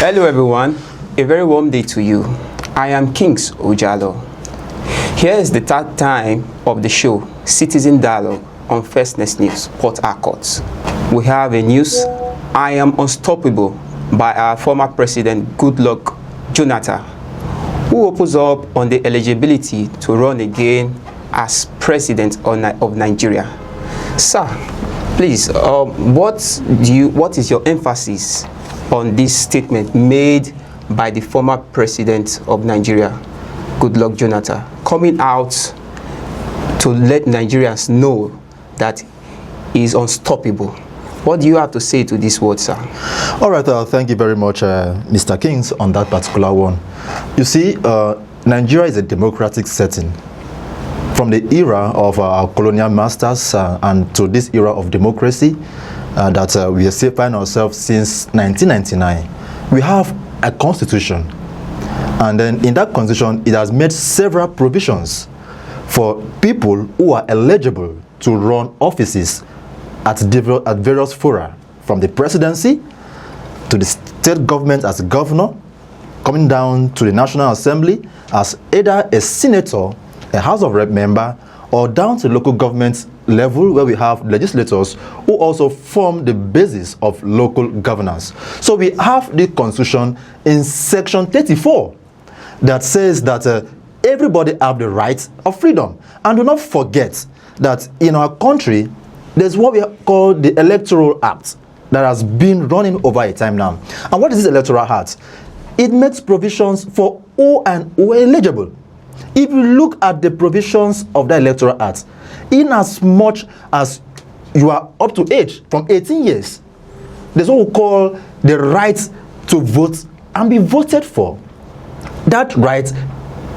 Hello everyone, a very warm day to you. I am Kings Ojalo. Here is the third time of the show, Citizen Dialogue on Firstness News, Port Harcourt. We have a news, I am unstoppable, by our former president, Goodluck Jonathan, who opens up on the eligibility to run again as president of Nigeria. Sir, please, what is your emphasis on this statement made by the former president of Nigeria, Goodluck Jonathan, coming out to let Nigerians know that he is unstoppable? What do you have to say to this word, sir? All right, thank you very much, Mr. Kings, on that particular one. You see, Nigeria is a democratic setting. From the era of our colonial masters and to this era of democracy that we have find ourselves since 1999, we have a constitution. And then in that constitution, it has made several provisions for people who are eligible to run offices at various fora, from the presidency to the state government as governor, coming down to the National Assembly as either a senator, a House of Rep member, or down to local government level where we have legislators who also form the basis of local governance. So we have the constitution in section 34 that says that everybody have the right of freedom. And do not forget that in our country, there's what we call the Electoral Act that has been running over a time now. And what is this Electoral Act? It makes provisions for who and who are eligible. If you look at the provisions of the Electoral Act, in as much as you are up to age, from 18 years, there's what we call the right to vote and be voted for. That right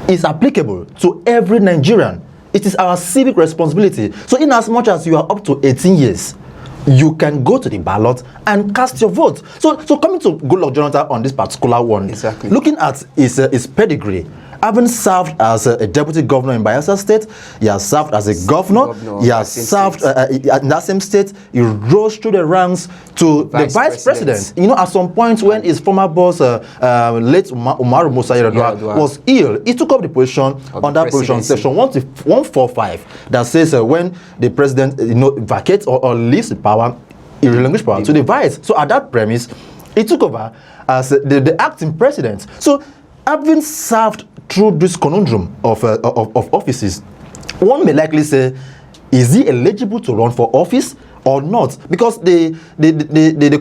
is applicable to every Nigerian. It is our civic responsibility. So in as much as you are up to 18 years, you can go to the ballot and cast your vote. So coming to Goodluck Jonathan on this particular one, exactly, looking at his pedigree, having served as a deputy governor in Bayelsa State, he has served as a governor, he has served in that same state, he rose through the ranks to the vice president. You know, at some point when his former boss, late Umaru Musa Yar'Adua, was ill, he took up the position under position section 145 that says when the president vacates or leaves the power, he relinquishes power to the vice. So at that premise, he took over as the acting president. So having served through this conundrum of offices, one may likely say, is he eligible to run for office or not? Because the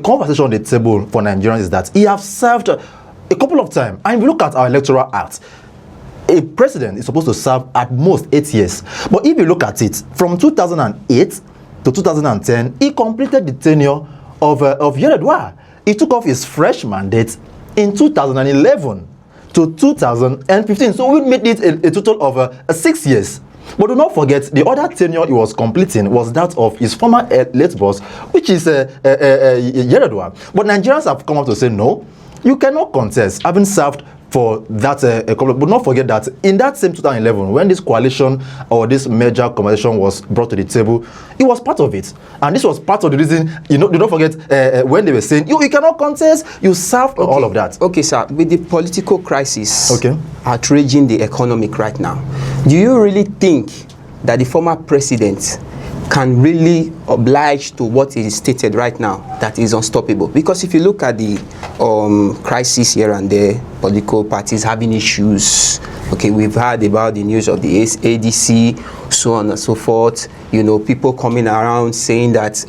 conversation on the table for Nigerians is that he has served a couple of times. And if you look at our Electoral Act, a president is supposed to serve at most 8 years. But if you look at it, from 2008 to 2010, he completed the tenure of Yar'Adua. He took off his fresh mandate in 2011. To 2015, so we made it a total of 6 years. But do not forget, the other tenure he was completing was that of his former late boss, which is Yar'Adua. But Nigerians have come up to say, no, you cannot contest, having served for that couple. But not forget that in that same 2011, when this coalition or this major conversation was brought to the table, he was part of it. And this was part of the reason, do not forget when they were saying, you cannot contest, you served all of that. Okay, sir, with the political crisis outraging the economic right now, do you really think that the former president can really oblige to what is stated right now, that is unstoppable? Because if you look at the crisis here and there, political parties having issues, okay, we've heard about the news of the ADC, so on and so forth, people coming around saying that,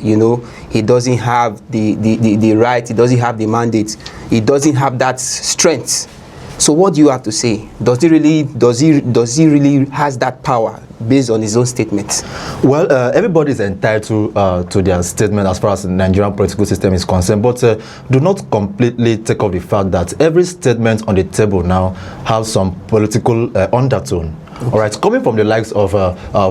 he doesn't have the right, he doesn't have the mandate, he doesn't have that strength. So what do you have to say? Does he really has that power based on his own statements? Well, everybody is entitled to their statement as far as the Nigerian political system is concerned, but do not completely take off the fact that every statement on the table now has some political undertone. All right, coming from the likes of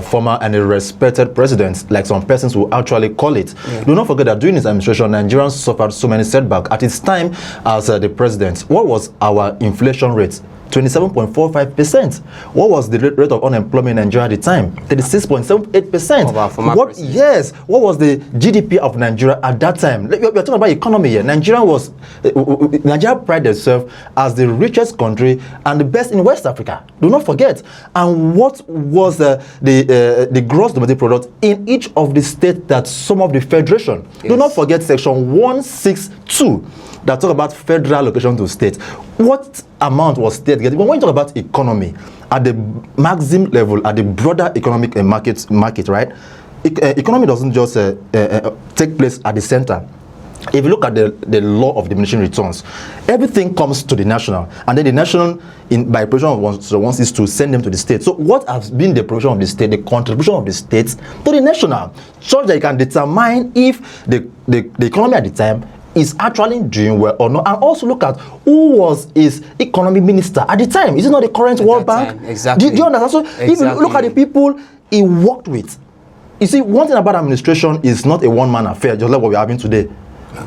former and respected presidents, like some persons will actually call it. Yeah. Do not forget that during his administration, Nigerians suffered so many setbacks. At his time as the president, what was our inflation rate 27.45%. What was the rate of unemployment in Nigeria at the time? 36.78%. Of our former What? president. Yes. What was the GDP of Nigeria at that time? We are talking about economy here. Nigeria prided itself as the richest country and the best in West Africa. Do not forget. And what was the gross domestic product in each of the states that some of the federation? Yes. Do not forget section 162 that talk about federal allocation to state. What amount was state getting? When you talk about economy at the maximum level, at the broader economic market, right? Economy doesn't just take place at the center. If you look at the law of diminishing returns, everything comes to the national, and then the national, by provision of wants is to send them to the state. So what has been the provision of the state, the contribution of the states to the national, so that you can determine if the economy at the time is actually doing well or not, and also look at who was his economy minister at the time. Is it not the current World Bank? Exactly. Do you understand? So if you look at the people he worked with, you see, one thing about administration is not a one-man affair, just like what we're having today.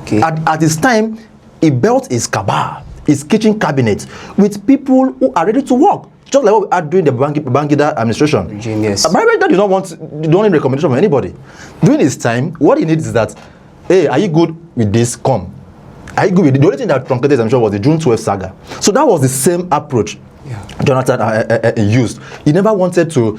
Okay. At his time, he built his cabal, his kitchen cabinet, with people who are ready to work. Just like what we are doing the Bangida administration. Genius. Bangida don't need recommendation from anybody. During his time, what he needs is that, hey, are you good with this? Come. Are you good with it? The only thing that truncated, I'm sure, was the June 12 saga. So that was the same approach Jonathan used. He never wanted to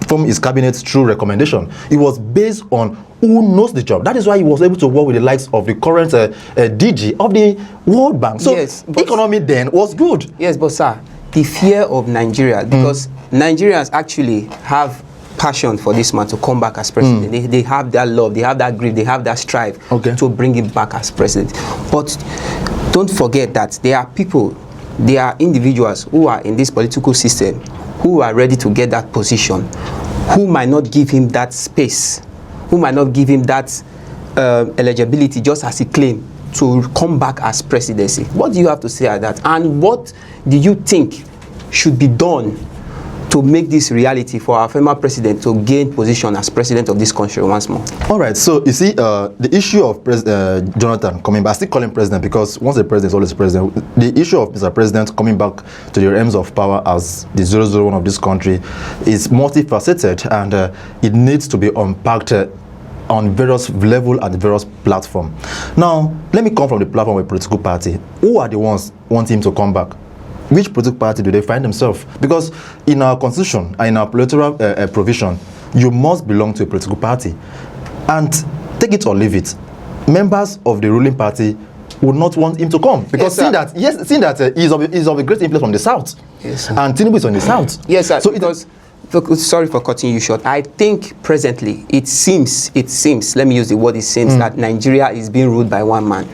form his cabinet through recommendation. It was based on who knows the job. That is why he was able to work with the likes of the current DG of the World Bank. So yes, economy then was good. Yes, but sir, the fear of Nigeria, because Nigerians actually have passion for this man to come back as president. They have that love, they have that greed, they have that strive to bring him back as president. But don't forget that there are people, there are individuals who are in this political system who are ready to get that position, who might not give him that space, who might not give him that eligibility just as he claimed to come back as presidency. What do you have to say at that? And what do you think should be done to make this reality for our former president to gain position as president of this country once more? All right, so you see, the issue of Jonathan coming back, I still call him president because once the president is always president. The issue of Mr. President coming back to the realms of power as the 001 of this country is multifaceted, and it needs to be unpacked on various level and various platform. Now, let me come from the platform of a political party. Who are the ones wanting him to come back? Which political party do they find themselves? Because in our constitution and in our electoral provision, you must belong to a political party. And take it or leave it, members of the ruling party would not want him to come. Because seeing that he's of a great influence from the south. Yes, and Tinubu is on the south. Yes, sir. So because, sorry for cutting you short, I think presently it seems, let me use the word it seems, that Nigeria is being ruled by one man.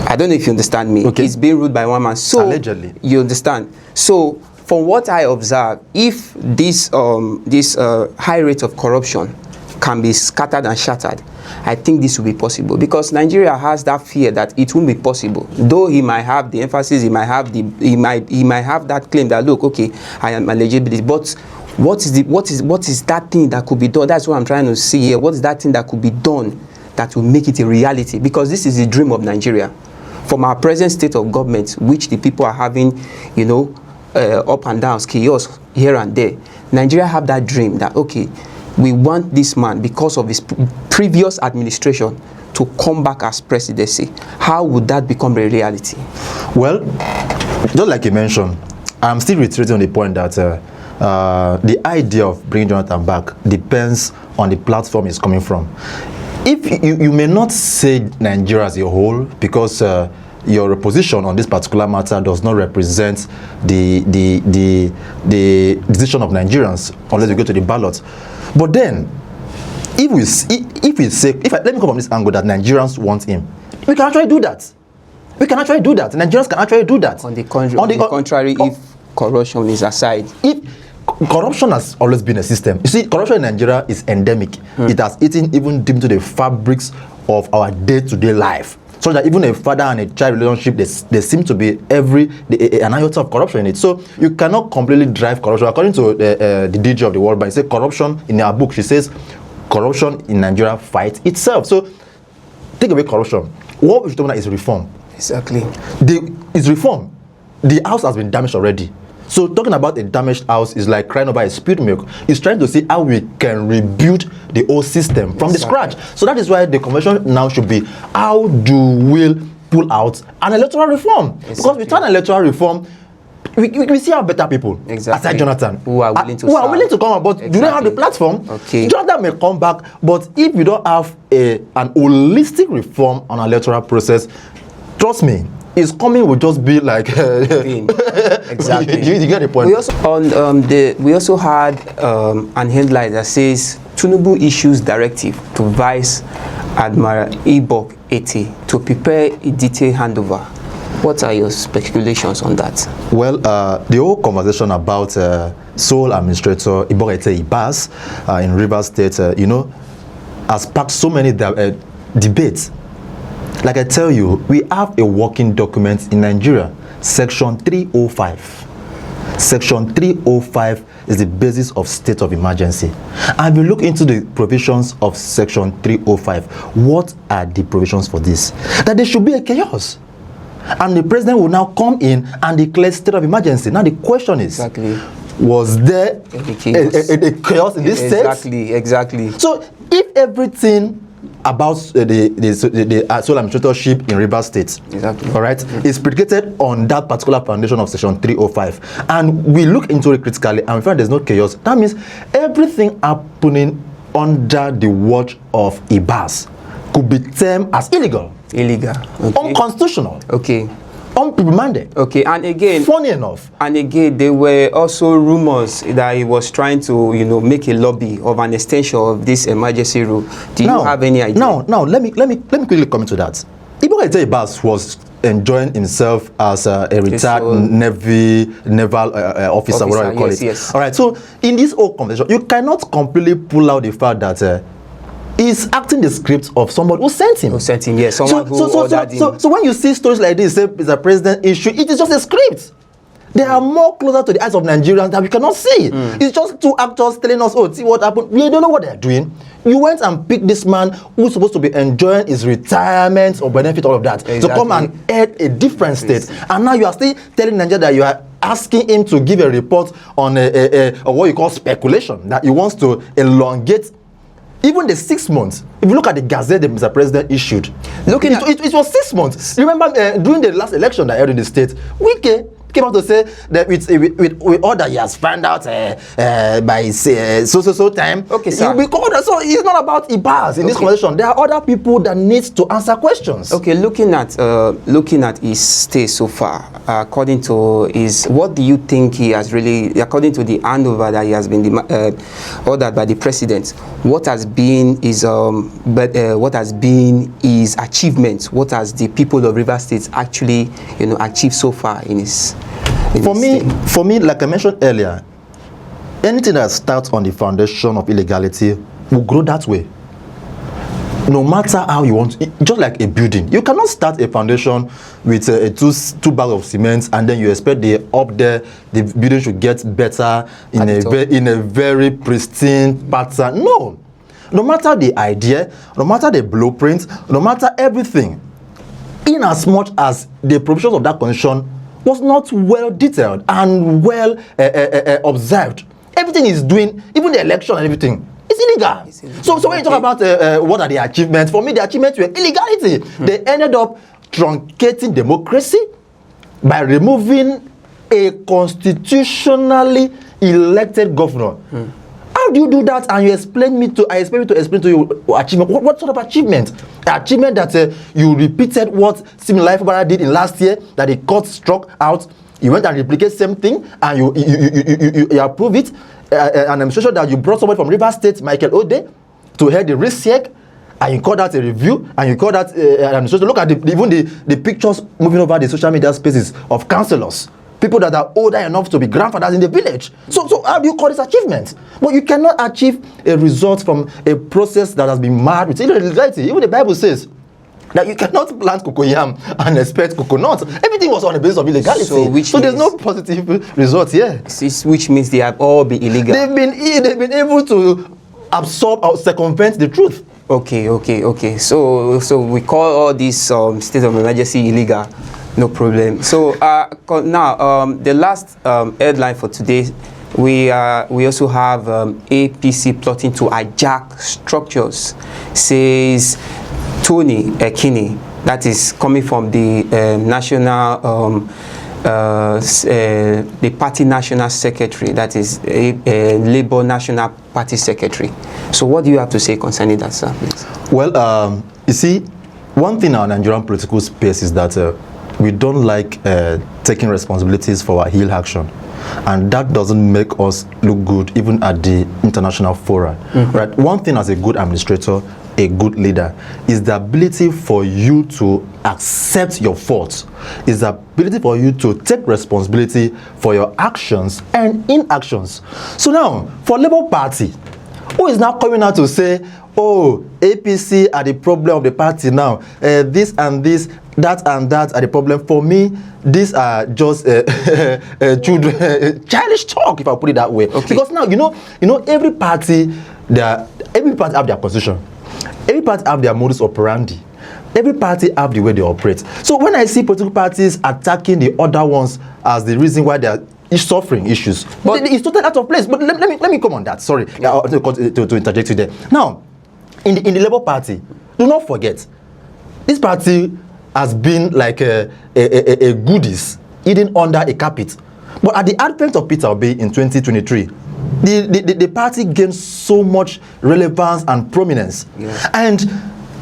I don't know if you understand me. Okay. It's being ruled by one man. So allegedly. You understand? So from what I observe, if this high rate of corruption can be scattered and shattered, I think this will be possible, because Nigeria has that fear that it won't be possible. Though he might have the emphasis, he might have that claim that, look, okay, I am eligible, but what is that thing that could be done? That's what I'm trying to see here. What is that thing that could be done that will make it a reality? Because this is the dream of Nigeria. From our present state of government, which the people are having, up and down, chaos here and there, Nigeria have that dream that, okay, we want this man, because of his previous administration, to come back as presidency. How would that become a reality? Well, just like you mentioned, I'm still reiterating on the point that the idea of bringing Jonathan back depends on the platform he's coming from. If you may not say Nigeria as a whole, because your position on this particular matter does not represent the decision of Nigerians unless we go to the ballot. But then, let me come from this angle that Nigerians want him, we can actually do that. Nigerians can actually do that. On the contrary, if corruption is aside. Corruption has always been a system. You see, corruption in Nigeria is endemic. It has eaten even deep into the fabrics of our day-to-day life. So that even a father and a child relationship, there seems to be an iota of corruption in it. So you cannot completely drive corruption. According to the DG of the World Bank, she says corruption in her book. She says corruption in Nigeria fights itself. So take away corruption. What we should do now is reform. Exactly. It's reform. The house has been damaged already. So talking about a damaged house is like crying over a spilled milk. It's trying to see how we can rebuild the whole system from the scratch. So that is why the convention now should be, how do we pull out an electoral reform? Because without an electoral reform, we see our better people, aside Jonathan, who are willing to come up, but do they have the platform? Okay. Jonathan may come back, but if you don't have an holistic reform on our electoral process, trust me, his coming will just be like exactly. You get the point. We also had an headline that says Tinubu issues directive to Vice Admiral Ibok Eti to prepare a detailed handover. What are your speculations on that? Well, the whole conversation about sole administrator Ibok Eti Ibas in Rivers State, has sparked so many debates. Like I tell you, we have a working document in Nigeria, Section 305. Section 305 is the basis of state of emergency. And if you look into the provisions of Section 305, what are the provisions for this? That there should be a chaos. And the president will now come in and declare state of emergency. Now the question is, was there a chaos in this state? Exactly. So if everything about the sole administratorship in Rivers State, all right, is predicated on that particular foundation of Section 305, and we look into it critically and we find there's no chaos, that means everything happening under the watch of Ibas could be termed as illegal, unconstitutional, unreprimanded. Okay, and again, funny enough, and again, there were also rumors that he was trying to, make a lobby of an extension of this emergency rule. Do you have any idea? Now, let me quickly comment to that. Ibok Eti Ibas was enjoying himself as a retired naval officer, whatever you call it. Yes. All right. So in this whole conversation, you cannot completely pull out the fact that he's acting the script of somebody who sent him. Yes. Someone who ordered him. So when you see stories like this, say it's a president issue, it is just a script. They are more closer to the eyes of Nigerians that we cannot see. It's just two actors telling us, see what happened. We don't know what they're doing. You went and picked this man who's supposed to be enjoying his retirement or benefit, all of that, to come and head a different state. And now you are still telling Nigeria that you are asking him to give a report on what you call speculation, that he wants to elongate even the 6 months. If you look at the Gazette the Mr. President issued, it was 6 months. Remember, during the last election that held in the state, Wike came out to say that with all that he has found out by so time, sir. So it's not about Ibas in this conversation. There are other people that need to answer questions. Okay, looking at his stay so far, according to what do you think he has really, according to the handover that he has been ordered by the president, what has been his achievements? What has the people of Rivers State actually achieved so far in his? For me, like I mentioned earlier, anything that starts on the foundation of illegality will grow that way. No matter how you want, just like a building, you cannot start a foundation with two bags of cement and then you expect the building should get better in a very pristine pattern. No matter the idea, no matter the blueprint, no matter everything, in as much as the provisions of that condition was not well detailed and well observed, everything is doing, even the election and everything, it's illegal. So when you talk about what are the achievements, for me the achievements were illegality. They ended up truncating democracy by removing a constitutionally elected governor. How do you do that? And you expect me to explain to you achievement. What sort of achievement? Achievement that you repeated what Simi Laifabara did in last year, that the court struck out. You went and replicate same thing, and you approve it. And I'm sure that you brought somebody from Rivers State, Michael Ode, to head the risk, and you call that a review, and you call that look at even the pictures moving over the social media spaces of councillors. People that are older enough to be grandfathers in the village. So how do you call this achievement? But you cannot achieve a result from a process that has been marred with illegality. Even the Bible says that you cannot plant cocoyam and expect coconut. Everything was on the basis of illegality. So there's no positive result here. Which means they have all been illegal. They've been able to absorb or circumvent the truth. Okay. So we call all this state of emergency illegal. No problem. So now the last headline for today, we also have APC plotting to hijack structures, says Tony Ekini. That is coming from the national. The party national secretary, that is a Labour National Party secretary. So what do you have to say concerning that, sir, please? Well, you see, one thing in our Nigerian political space is that we don't like taking responsibilities for our ill action, and that doesn't make us look good even at the international fora. Right? One thing as a good administrator, a good leader, is the ability for you to accept your faults, is the ability for you to take responsibility for your actions and inactions. So now, for Labour Party, who is now coming out to say, oh, APC are the problem of the party now, this and this, that and that are the problem. For me, these are just children, childish talk, if I put it that way. Okay. Because now, you know, every party have their position. Every party have their modus operandi. Every party have the way they operate. So when I see political parties attacking the other ones as the reason why they are suffering issues, but it's totally out of place. But let me come on that. Sorry, to interject you there. Now, in the Labour Party, do not forget, this party has been like a goodies hidden under a carpet. But at the advent of Peter Obi in 2023, the party gained so much relevance and prominence. Yeah. And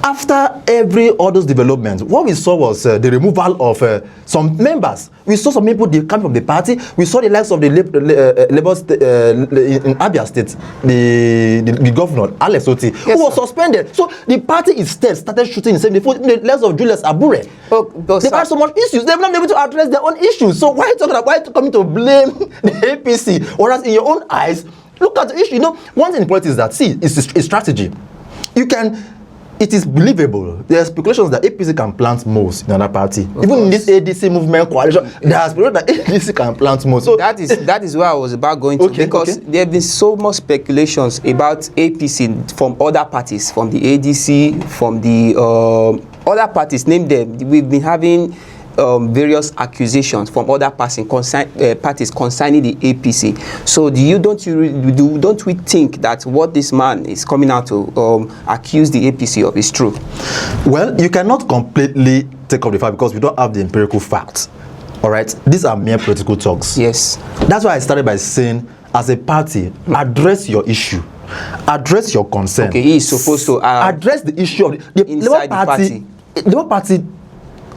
after every all those developments, what we saw was the removal of some members. We saw some people coming from the party. We saw the likes of the Labour in Abia State, the governor, Alex Oti, yes, who was suspended. So the party instead started shooting the the likes of Julius Abure. They've had so much issues. They've not been able to address their own issues. So why are you coming to blame the APC? Whereas in your own eyes, look at the issue. You know, one thing in politics is that, see, it's a strategy. It is believable. There are speculations that APC can plant most in another party. Even in this ADC movement coalition, there are speculations that APC can plant most. So that is where I was about going to, because there have been so much speculations about APC from other parties, from the ADC, from the other parties. Name them. We've been having various accusations from other parties concerning the APC. So don't we think that what this man is coming out to accuse the APC of is true? Well, you cannot completely take up the fact because we don't have the empirical facts. All right, these are mere political talks. Yes, that's why I started by saying, as a party, address your issue, address your concern. Okay, he is supposed to address the issue of the inside the party. The Labour Party,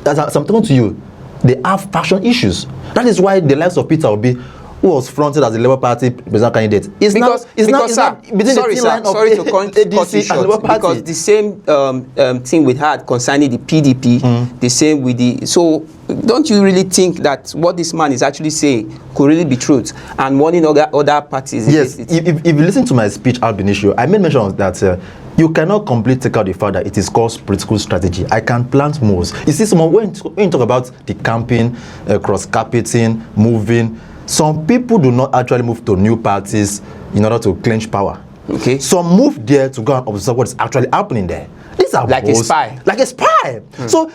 as I'm talking to you, they have faction issues. That is why the likes of Peter Obi, who was fronted as the Labour Party presidential candidate, is not between the thin line of ADC and Labour Party. Because the same thing we had concerning the PDP, the same with the. So don't you really think that what this man is actually saying could really be truth and warning other parties? Yes, if you listen to my speech out the issue, I made mention of that. You cannot completely take out the fact that it is called political strategy. I can plant moves. You see, when you talk about the campaign, cross-carpeting, moving, some people do not actually move to new parties in order to clinch power. Okay. Some move there to go and observe what is actually happening there. These are like a spy. Like a spy. So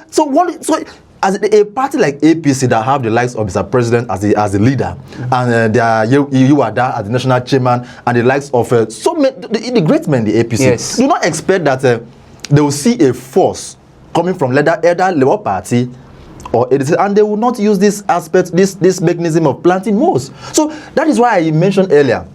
as a party like APC that have the likes of Mr. President as the leader, and you are there as the national chairman, and the likes of so many the great men, the APC. Yes. Do not expect that they will see a force coming from either Labour Party or ADC, and they will not use this aspect, this mechanism of planting moves. So that is why I mentioned earlier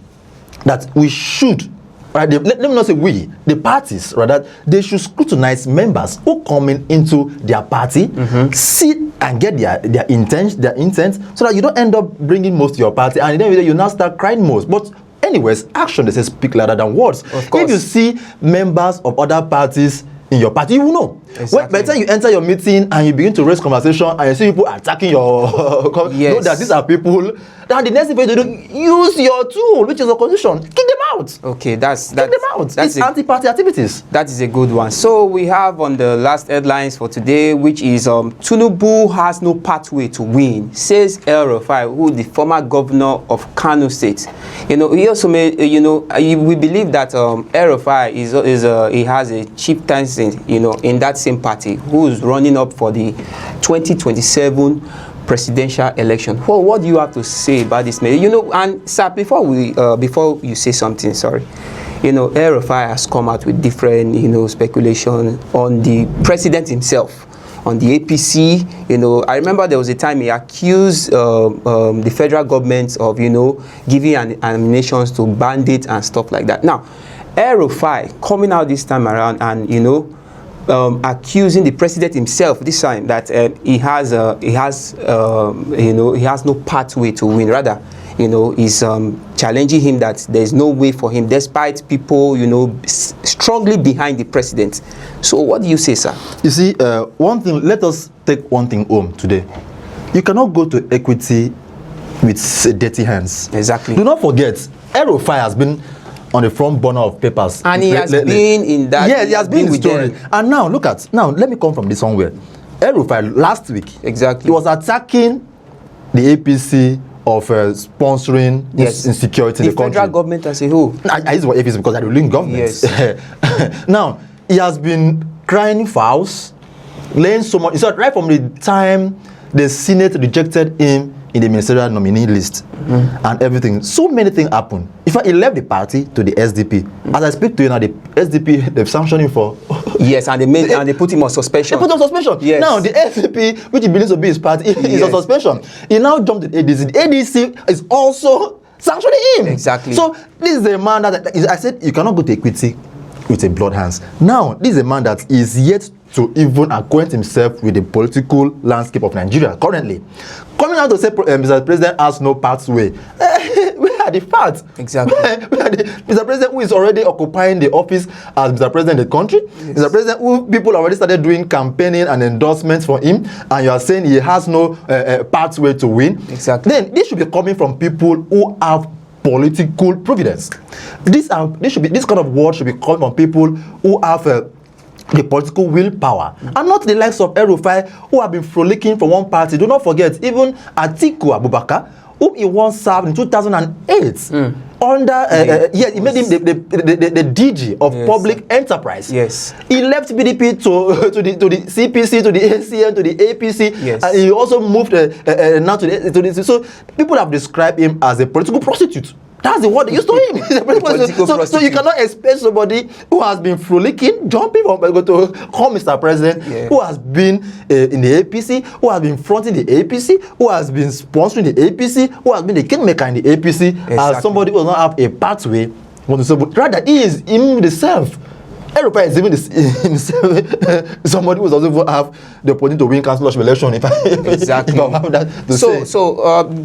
that we should. Right, let me not say we, the parties, rather, they should scrutinize members who come into their party, sit and get their intent, so that you don't end up bringing most to your party, and then you now start crying most. But anyways, action, they say, speak louder than words. Of course. If you see members of other parties in your party, you will know. Exactly. By the time you enter your meeting and you begin to raise conversation and you see people attacking your know that these are people Then the next thing for you to do, use your tool, which is the constitution. Kick them out. Okay, Kick them out. It's anti-party activities. That is a good one. So we have on the last headlines for today, which is Tinubu has no pathway to win, says El-Rufai, who the former governor of Kano State. He also made, we believe that El-Rufai he has a chieftaincy, in that same party, who is running up for the 2027 presidential election. Well, what do you have to say about this man? And sir, before you say something, sorry, El-Rufai has come out with different, speculation on the president himself, on the APC. I remember there was a time he accused the federal government of, giving ammunitions to bandits and stuff like that. Now, El-Rufai coming out this time around and, accusing the president himself this time that he has no pathway to win. Rather, is challenging him that there is no way for him, despite people, strongly behind the president. So what do you say, sir? You see, one thing, let us take one thing home today. You cannot go to equity with dirty hands. Exactly. Do not forget, El-Rufai has been on the front burner of papers. And he has been in that. Yeah, he has been in the story. Them. And now, let me come from this somewhere. El-Rufai last week, exactly, he was attacking the APC of sponsoring insecurity in the country. The federal government as a whole. I use the word APC because I do link government. Yes. Now, he has been crying fouls, laying so much. So right from the time the Senate rejected him in the ministerial nominee list and everything, so many things happened. In fact, he left the party to the SDP. As I speak to you now, the SDP, they've sanctioned him for yes, and they put him on suspension. They put him on suspension. Yes. Now the SDP, which he believes to be his party, is on suspension. He now jumped to the ADC. The ADC is also sanctioning him. Exactly. So this is a man that I said you cannot go to equity with a blood hands. Now this is a man that is yet to even acquaint himself with the political landscape of Nigeria currently. Coming out to say Mr. President has no pathway. Where are the facts? Exactly. Mr. President who is already occupying the office as Mr. President of the country. Yes. Mr. President who people already started doing campaigning and endorsements for him, and you are saying he has no pathway to win. Exactly. Then this should be coming from people who have political providence. This kind of word should be coming from people who have the political willpower, and not the likes of El-Rufai who have been frolicking from one party. Do not forget, even Atiku Abubakar, who he once served in 2008 under he made him the DG of public enterprise. Yes. He left PDP to the CPC, to the ACN, to the APC. Yes. And he also moved now to the so people have described him as a political prostitute. That's the word they used to him. So you cannot expect somebody who has been frolicking, jumping from to call Mr. President, who has been in the APC, who has been fronting the APC, who has been sponsoring the APC, who has been the kingmaker in the APC, exactly, as somebody who does not have a pathway. But rather, he is him himself. El-Rufai is even somebody who doesn't even have the opportunity to win council election. Exactly.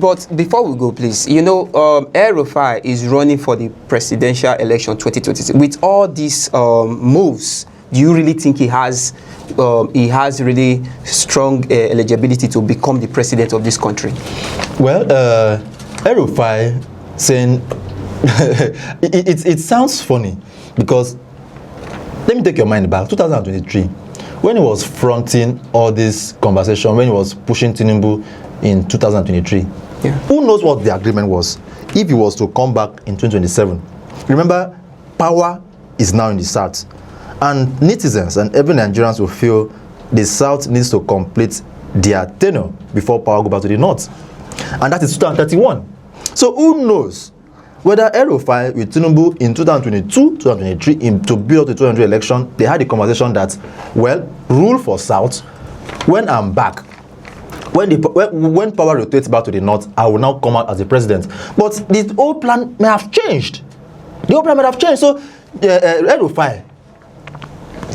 But before we go, please, El-Rufai is running for the presidential election 2026. With all these moves, do you really think he has really strong eligibility to become the president of this country? Well, El-Rufai saying it sounds funny because. Let me take your mind back, 2023, when he was fronting all this conversation, when he was pushing Tinubu in 2023. Yeah. Who knows what the agreement was if he was to come back in 2027? Remember, power is now in the South. And netizens and every Nigerians will feel the South needs to complete their tenure before power go back to the North. And that is 2031. So who knows whether El-Rufai with Tinubu in 2022, 2023, to build up the 2023 election, they had a conversation that, well, rule for South. When I'm back, when power rotates back to the North, I will now come out as the president. But the whole plan may have changed. So, El-Rufai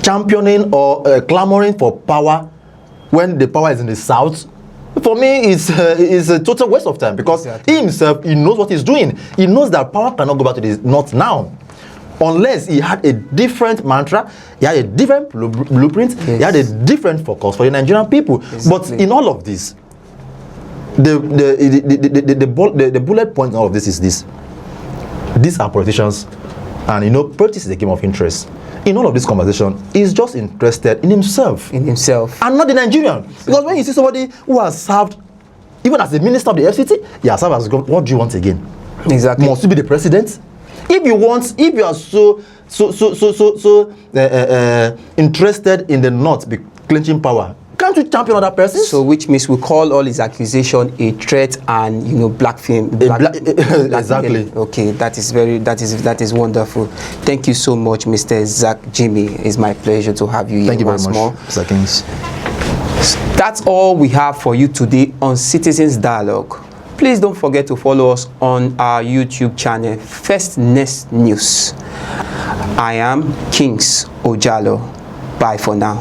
championing or clamoring for power when the power is in the South, for me, it's a total waste of time because he himself, he knows what he's doing. He knows that power cannot go back to the North now. Unless he had a different mantra, he had a different blueprint, he had a different focus for the Nigerian people. But in all of this, the bullet point in all of this is this: these are politicians, and politics is a game of interest. In all of this conversation, he's just interested in himself, and not the Nigerian. Because when you see somebody who has served, even as the minister of the FCT, he has served as God. What do you want again? Exactly. Must you be the president? If you are so interested in the North be clinching power, can't you champion other persons? So, which means we call all his accusation a threat and black film. Exactly. Okay, that is wonderful. Thank you so much, Mr. Zach Jimmy. It's my pleasure to have you here. Thank you very once much, more. Mr. Kings. That's all we have for you today on Citizens Dialogue. Please don't forget to follow us on our YouTube channel, First Nest News. I am Kings Ojalo. Bye for now.